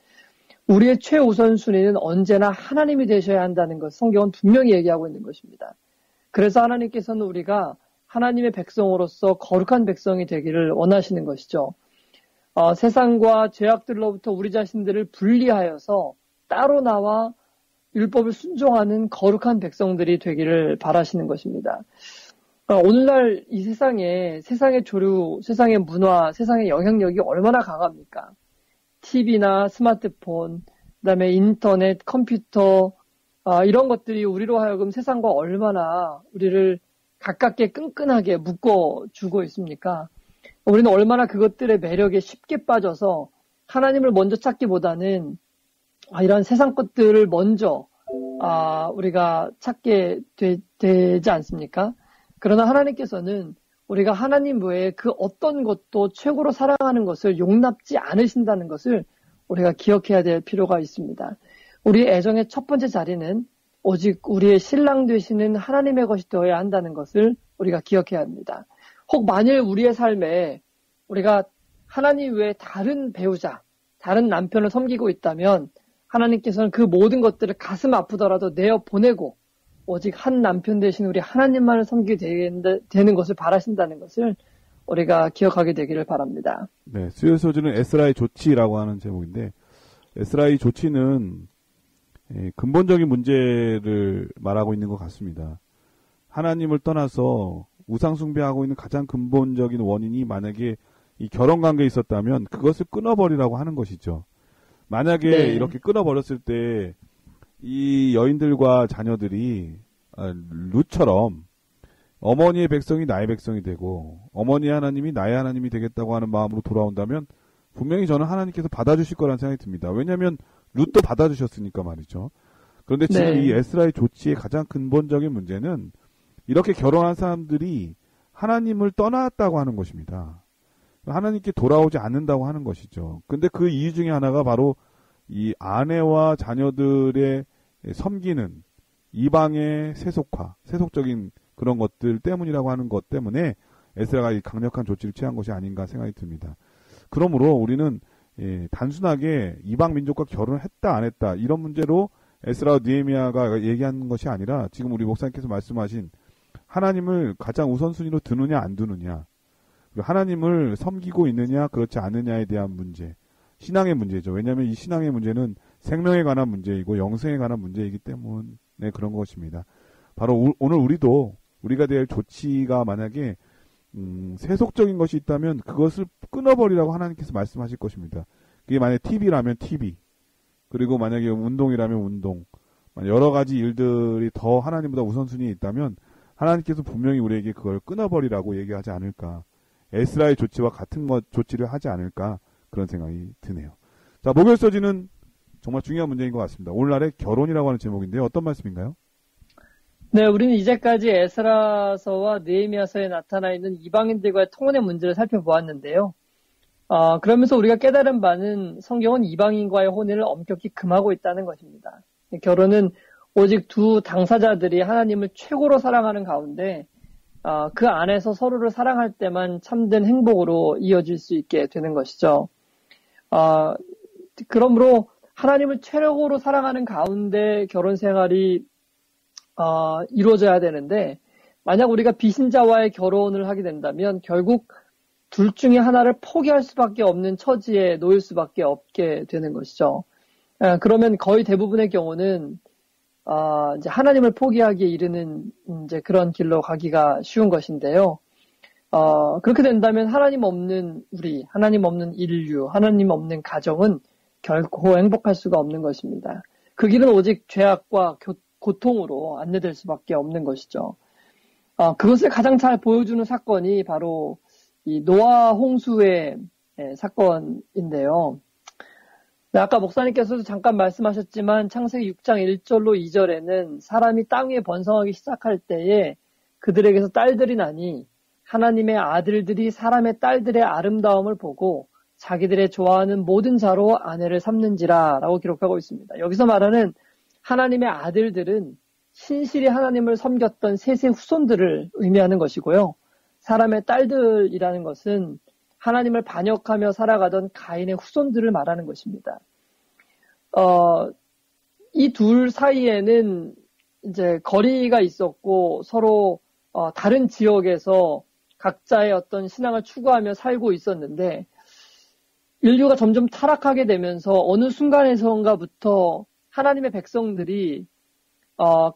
우리의 최우선순위는 언제나 하나님이 되셔야 한다는 것, 성경은 분명히 얘기하고 있는 것입니다. 그래서 하나님께서는 우리가 하나님의 백성으로서 거룩한 백성이 되기를 원하시는 것이죠. 세상과 죄악들로부터 우리 자신들을 분리하여서 따로 나와 율법을 순종하는 거룩한 백성들이 되기를 바라시는 것입니다. 오늘날 이 세상의 조류, 세상의 문화, 세상의 영향력이 얼마나 강합니까? TV나 스마트폰, 그다음에 인터넷, 컴퓨터, 이런 것들이 우리로 하여금 세상과 얼마나 우리를 가깝게 끈끈하게 묶어주고 있습니까? 우리는 얼마나 그것들의 매력에 쉽게 빠져서 하나님을 먼저 찾기보다는 이런 세상 것들을 먼저 우리가 찾게 되지 않습니까? 그러나 하나님께서는 우리가 하나님 외에 그 어떤 것도 최고로 사랑하는 것을 용납지 않으신다는 것을 우리가 기억해야 될 필요가 있습니다. 우리의 애정의 첫 번째 자리는 오직 우리의 신랑 되시는 하나님의 것이 되어야 한다는 것을 우리가 기억해야 합니다. 혹 만일 우리의 삶에 우리가 하나님 외에 다른 배우자, 다른 남편을 섬기고 있다면 하나님께서는 그 모든 것들을 가슴 아프더라도 내어보내고 오직 한 남편 대신 우리 하나님만을 섬기게 되는 것을 바라신다는 것을 우리가 기억하게 되기를 바랍니다. 네, 수요 소주는 에스라의 조치라고 하는 제목인데 에스라의 조치는 근본적인 문제를 말하고 있는 것 같습니다. 하나님을 떠나서 우상 숭배하고 있는 가장 근본적인 원인이 만약에 이 결혼 관계에 있었다면 그것을 끊어버리라고 하는 것이죠. 만약에 네. 이렇게 끊어버렸을 때 이 여인들과 자녀들이 룻처럼 어머니의 백성이 나의 백성이 되고 어머니의 하나님이 나의 하나님이 되겠다고 하는 마음으로 돌아온다면 분명히 저는 하나님께서 받아주실 거라는 생각이 듭니다. 왜냐하면 룻도 받아주셨으니까 말이죠. 그런데 지금 네. 이 에스라의 조치의 가장 근본적인 문제는 이렇게 결혼한 사람들이 하나님을 떠났다고 하는 것입니다. 하나님께 돌아오지 않는다고 하는 것이죠. 근데 그 이유 중에 하나가 바로 이 아내와 자녀들의 섬기는 이방의 세속적인 그런 것들 때문이라고 하는 것 때문에 에스라가 이 강력한 조치를 취한 것이 아닌가 생각이 듭니다. 그러므로 우리는 단순하게 이방 민족과 결혼을 했다 안 했다 이런 문제로 에스라와 느헤미야가 얘기하는 것이 아니라 지금 우리 목사님께서 말씀하신 하나님을 가장 우선순위로 두느냐 안 두느냐, 하나님을 섬기고 있느냐 그렇지 않느냐에 대한 문제, 신앙의 문제죠. 왜냐하면 이 신앙의 문제는 생명에 관한 문제이고 영생에 관한 문제이기 때문에 그런 것입니다. 바로 오늘 우리가 될 조치가 만약에 세속적인 것이 있다면 그것을 끊어버리라고 하나님께서 말씀하실 것입니다. 그게 만약에 TV라면 TV, 그리고 만약에 운동이라면 운동, 여러 가지 일들이 더 하나님보다 우선순위에 있다면 하나님께서 분명히 우리에게 그걸 끊어버리라고 얘기하지 않을까. 에스라의 조치와 같은 조치를 하지 않을까. 그런 생각이 드네요. 자, 목요일 서지는 정말 중요한 문제인 것 같습니다. 오늘날의 결혼이라고 하는 제목인데요. 어떤 말씀인가요? 네, 우리는 이제까지 에스라서와 느헤미야서에 나타나 있는 이방인들과의 통혼의 문제를 살펴보았는데요. 그러면서 우리가 깨달은 바는 성경은 이방인과의 혼인을 엄격히 금하고 있다는 것입니다. 결혼은 오직 두 당사자들이 하나님을 최고로 사랑하는 가운데 그 안에서 서로를 사랑할 때만 참된 행복으로 이어질 수 있게 되는 것이죠. 그러므로 하나님을 최고로 사랑하는 가운데 결혼 생활이 이루어져야 되는데, 만약 우리가 비신자와의 결혼을 하게 된다면 결국 둘 중에 하나를 포기할 수밖에 없는 처지에 놓일 수밖에 없게 되는 것이죠. 그러면 거의 대부분의 경우는 이제 하나님을 포기하기에 이르는 이제 그런 길로 가기가 쉬운 것인데요. 그렇게 된다면 하나님 없는 우리, 하나님 없는 인류, 하나님 없는 가정은 결코 행복할 수가 없는 것입니다. 그 길은 오직 죄악과 고통으로 안내될 수밖에 없는 것이죠. 그것을 가장 잘 보여주는 사건이 바로 이 노아 홍수의 사건인데요. 네, 아까 목사님께서도 잠깐 말씀하셨지만 창세기 6장 1절로 2절에는 사람이 땅 위에 번성하기 시작할 때에 그들에게서 딸들이 나니 하나님의 아들들이 사람의 딸들의 아름다움을 보고 자기들의 좋아하는 모든 자로 아내를 삼는지라 라고 기록하고 있습니다. 여기서 말하는 하나님의 아들들은 신실히 하나님을 섬겼던 셋의 후손들을 의미하는 것이고요. 사람의 딸들이라는 것은 하나님을 반역하며 살아가던 가인의 후손들을 말하는 것입니다. 이 둘 사이에는 이제 거리가 있었고 서로 다른 지역에서 각자의 어떤 신앙을 추구하며 살고 있었는데, 인류가 점점 타락하게 되면서 어느 순간에선가부터 하나님의 백성들이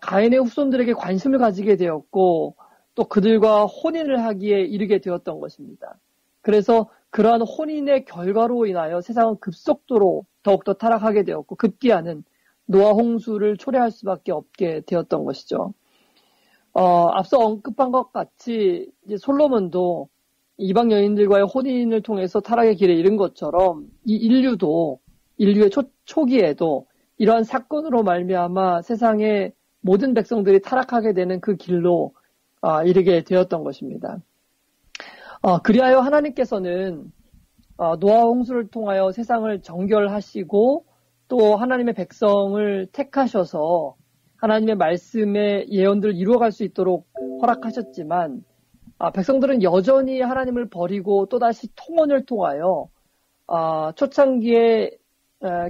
가인의 후손들에게 관심을 가지게 되었고 또 그들과 혼인을 하기에 이르게 되었던 것입니다. 그래서 그러한 혼인의 결과로 인하여 세상은 급속도로 더욱더 타락하게 되었고 급기야는 노아 홍수를 초래할 수밖에 없게 되었던 것이죠. 앞서 언급한 것 같이 이제 솔로몬도 이방 여인들과의 혼인을 통해서 타락의 길에 이른 것처럼 이 인류의 초기에도 이러한 사건으로 말미암아 세상의 모든 백성들이 타락하게 되는 그 길로 이르게 되었던 것입니다. 그리하여 하나님께서는 노아 홍수를 통하여 세상을 정결하시고 또 하나님의 백성을 택하셔서 하나님의 말씀의 예언들을 이루어갈 수 있도록 허락하셨지만 백성들은 여전히 하나님을 버리고 또다시 통혼을 통하여 초창기에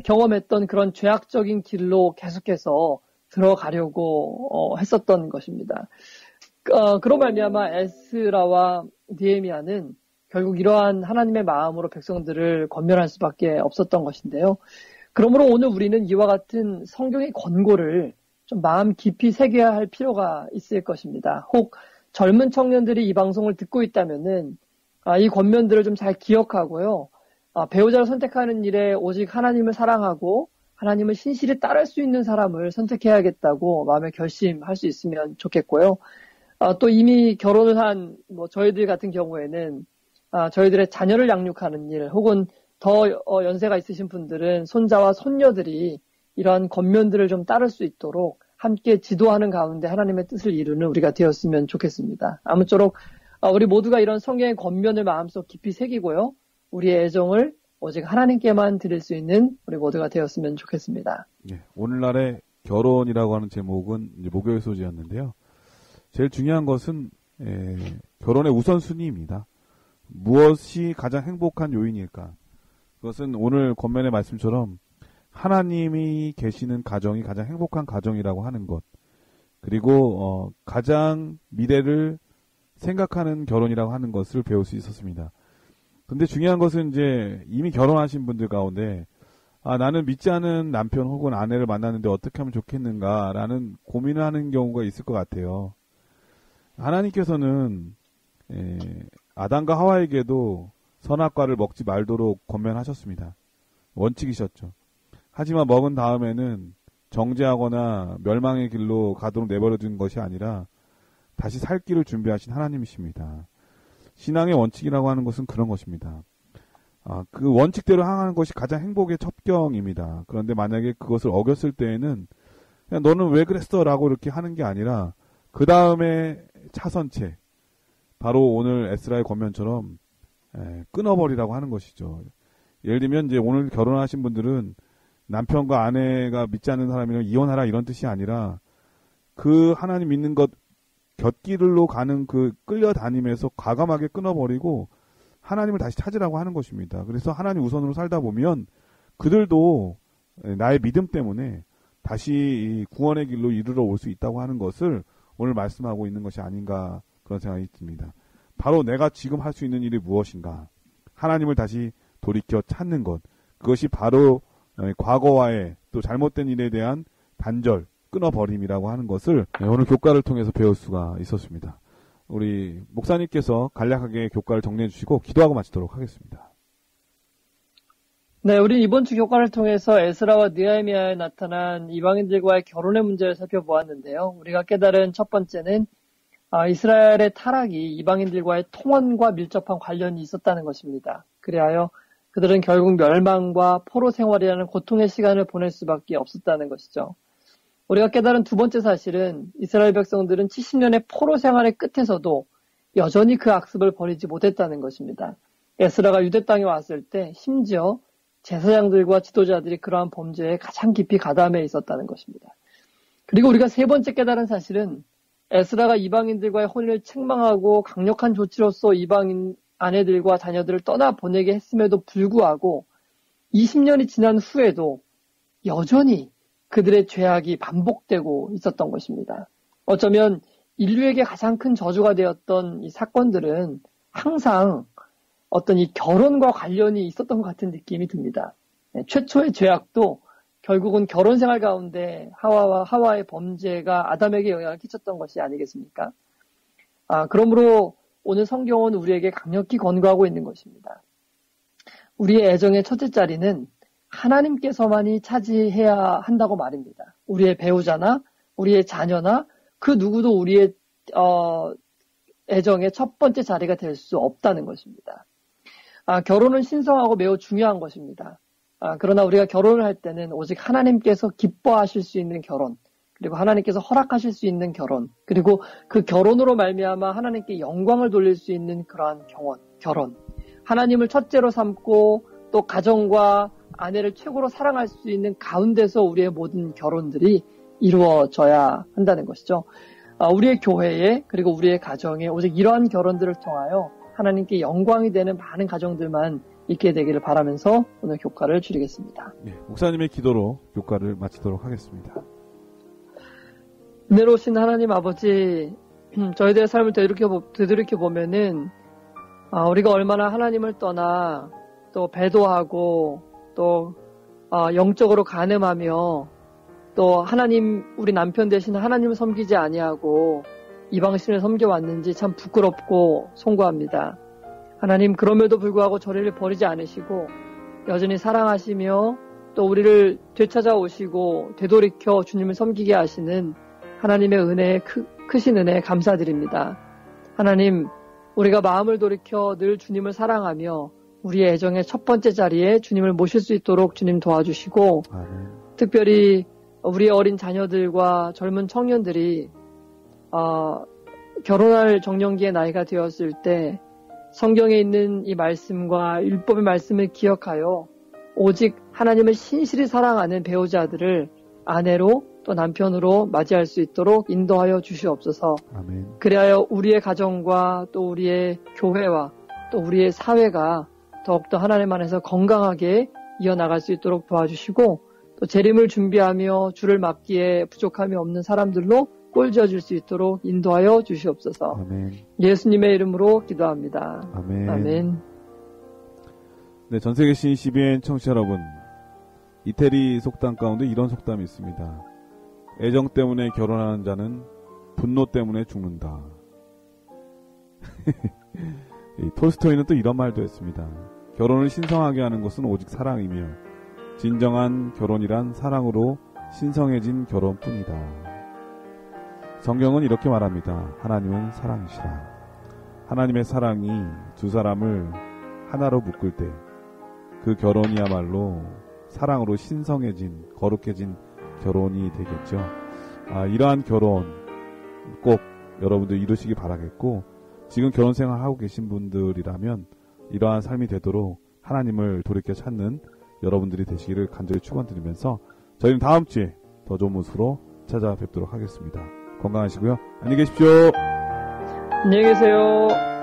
경험했던 그런 죄악적인 길로 계속해서 들어가려고 했었던 것입니다. 그로 말미암아 에스라와 느헤미야는 결국 이러한 하나님의 마음으로 백성들을 권면할 수밖에 없었던 것인데요. 그러므로 오늘 우리는 이와 같은 성경의 권고를 좀 마음 깊이 새겨야 할 필요가 있을 것입니다. 혹 젊은 청년들이 이 방송을 듣고 있다면은 이 권면들을 좀 잘 기억하고요. 배우자를 선택하는 일에 오직 하나님을 사랑하고 하나님을 신실히 따를 수 있는 사람을 선택해야겠다고 마음에 결심할 수 있으면 좋겠고요. 또 이미 결혼을 한 저희들 같은 경우에는 저희들의 자녀를 양육하는 일 혹은 더 연세가 있으신 분들은 손자와 손녀들이 이러한 권면들을 좀 따를 수 있도록 함께 지도하는 가운데 하나님의 뜻을 이루는 우리가 되었으면 좋겠습니다. 아무쪼록 우리 모두가 이런 성경의 권면을 마음속 깊이 새기고요. 우리의 애정을 오직 하나님께만 드릴 수 있는 우리 모두가 되었으면 좋겠습니다. 네, 오늘날의 결혼이라고 하는 제목은 이제 목요일 소지였는데요. 제일 중요한 것은 결혼의 우선순위입니다. 무엇이 가장 행복한 요인일까? 그것은 오늘 권면의 말씀처럼 하나님이 계시는 가정이 가장 행복한 가정이라고 하는 것, 그리고 가장 미래를 생각하는 결혼이라고 하는 것을 배울 수 있었습니다. 근데 중요한 것은 이제 이미 결혼하신 분들 가운데 나는 믿지 않은 남편 혹은 아내를 만났는데 어떻게 하면 좋겠는가라는 고민을 하는 경우가 있을 것 같아요. 하나님께서는 아담과 하와에게도 선악과를 먹지 말도록 권면하셨습니다. 원칙이셨죠. 하지만 먹은 다음에는 정죄하거나 멸망의 길로 가도록 내버려둔 것이 아니라 다시 살 길을 준비하신 하나님이십니다. 신앙의 원칙이라고 하는 것은 그런 것입니다. 그 원칙대로 향하는 것이 가장 행복의 첩경입니다. 그런데 만약에 그것을 어겼을 때에는 그냥 너는 왜 그랬어? 라고 이렇게 하는 게 아니라 그 다음에 차선책, 바로 오늘 에스라의 권면처럼 끊어버리라고 하는 것이죠. 예를 들면 이제 오늘 결혼하신 분들은 남편과 아내가 믿지 않는 사람이면 이혼하라 이런 뜻이 아니라 그 하나님 믿는 것 곁길로 가는 그 끌려다님에서 과감하게 끊어버리고 하나님을 다시 찾으라고 하는 것입니다. 그래서 하나님 우선으로 살다 보면 그들도 나의 믿음 때문에 다시 구원의 길로 이르러 올 수 있다고 하는 것을 오늘 말씀하고 있는 것이 아닌가 그런 생각이 듭니다. 바로 내가 지금 할 수 있는 일이 무엇인가? 하나님을 다시 돌이켜 찾는 것. 그것이 바로 과거와의 또 잘못된 일에 대한 단절, 끊어버림이라고 하는 것을 오늘 교과를 통해서 배울 수가 있었습니다. 우리 목사님께서 간략하게 교과를 정리해 주시고 기도하고 마치도록 하겠습니다. 네, 우리 이번 주 교과를 통해서 에스라와 느헤미야에 나타난 이방인들과의 결혼의 문제를 살펴보았는데요. 우리가 깨달은 첫 번째는 이스라엘의 타락이 이방인들과의 통혼과 밀접한 관련이 있었다는 것입니다. 그리하여 그들은 결국 멸망과 포로 생활이라는 고통의 시간을 보낼 수밖에 없었다는 것이죠. 우리가 깨달은 두 번째 사실은 이스라엘 백성들은 70년의 포로 생활의 끝에서도 여전히 그 악습을 버리지 못했다는 것입니다. 에스라가 유대 땅에 왔을 때 심지어 제사장들과 지도자들이 그러한 범죄에 가장 깊이 가담해 있었다는 것입니다. 그리고 우리가 세 번째 깨달은 사실은 에스라가 이방인들과의 혼인을 책망하고 강력한 조치로서 이방인 아내들과 자녀들을 떠나보내게 했음에도 불구하고 20년이 지난 후에도 여전히 그들의 죄악이 반복되고 있었던 것입니다. 어쩌면 인류에게 가장 큰 저주가 되었던 이 사건들은 항상 어떤 이 결혼과 관련이 있었던 것 같은 느낌이 듭니다. 최초의 죄악도 결국은 결혼 생활 가운데 하와의 범죄가 아담에게 영향을 끼쳤던 것이 아니겠습니까? 그러므로 오늘 성경은 우리에게 강력히 권고하고 있는 것입니다. 우리의 애정의 첫째 자리는 하나님께서만이 차지해야 한다고 말입니다. 우리의 배우자나 우리의 자녀나 그 누구도 우리의 애정의 첫 번째 자리가 될 수 없다는 것입니다. 결혼은 신성하고 매우 중요한 것입니다. 그러나 우리가 결혼을 할 때는 오직 하나님께서 기뻐하실 수 있는 결혼, 그리고 하나님께서 허락하실 수 있는 결혼, 그리고 그 결혼으로 말미암아 하나님께 영광을 돌릴 수 있는 그러한 결혼, 하나님을 첫째로 삼고 또 가정과 아내를 최고로 사랑할 수 있는 가운데서 우리의 모든 결혼들이 이루어져야 한다는 것이죠. 우리의 교회에 그리고 우리의 가정에 오직 이러한 결혼들을 통하여 하나님께 영광이 되는 많은 가정들만 있게 되기를 바라면서 오늘 교과를 줄이겠습니다. 네, 목사님의 기도로 교과를 마치도록 하겠습니다. 은혜로우신 하나님 아버지, 저희들의 삶을 되돌이켜 보면은 우리가 얼마나 하나님을 떠나 또 배도하고 또 영적으로 간음하며 또 하나님, 우리 남편 대신 하나님을 섬기지 아니하고 이방신을 섬겨왔는지 참 부끄럽고 송구합니다. 하나님, 그럼에도 불구하고 저희를 버리지 않으시고 여전히 사랑하시며 또 우리를 되찾아오시고 되돌이켜 주님을 섬기게 하시는 하나님의 은혜에 크신 은혜에 감사드립니다. 하나님, 우리가 마음을 돌이켜 늘 주님을 사랑하며 우리의 애정의 첫 번째 자리에 주님을 모실 수 있도록 주님 도와주시고, 특별히 우리의 어린 자녀들과 젊은 청년들이 결혼할 정년기의 나이가 되었을 때 성경에 있는 이 말씀과 율법의 말씀을 기억하여 오직 하나님을 신실히 사랑하는 배우자들을 아내로 또 남편으로 맞이할 수 있도록 인도하여 주시옵소서. 아멘. 그리하여 우리의 가정과 또 우리의 교회와 또 우리의 사회가 더욱더 하나님 안에서 건강하게 이어나갈 수 있도록 도와주시고, 또 재림을 준비하며 주를 맞기에 부족함이 없는 사람들로 꼴지어질 수 있도록 인도하여 주시옵소서. 아멘. 예수님의 이름으로 기도합니다. 아멘. 아멘. 네, 전세계 CBN 청취자 여러분, 이태리 속담 가운데 이런 속담이 있습니다. 애정 때문에 결혼하는 자는 분노 때문에 죽는다. 톨스토이는 또 이런 말도 했습니다. 결혼을 신성하게 하는 것은 오직 사랑이며 진정한 결혼이란 사랑으로 신성해진 결혼뿐이다. 성경은 이렇게 말합니다. 하나님은 사랑이시라. 하나님의 사랑이 두 사람을 하나로 묶을 때 그 결혼이야말로 사랑으로 신성해진, 거룩해진 결혼이 되겠죠. 이러한 결혼 꼭 여러분들 이루시기 바라겠고, 지금 결혼 생활 하고 계신 분들이라면 이러한 삶이 되도록 하나님을 돌이켜 찾는 여러분들이 되시기를 간절히 축원드리면서 저희는 다음 주에 더 좋은 모습으로 찾아뵙도록 하겠습니다. 건강하시고요. 안녕히 계십시오. 안녕히 계세요.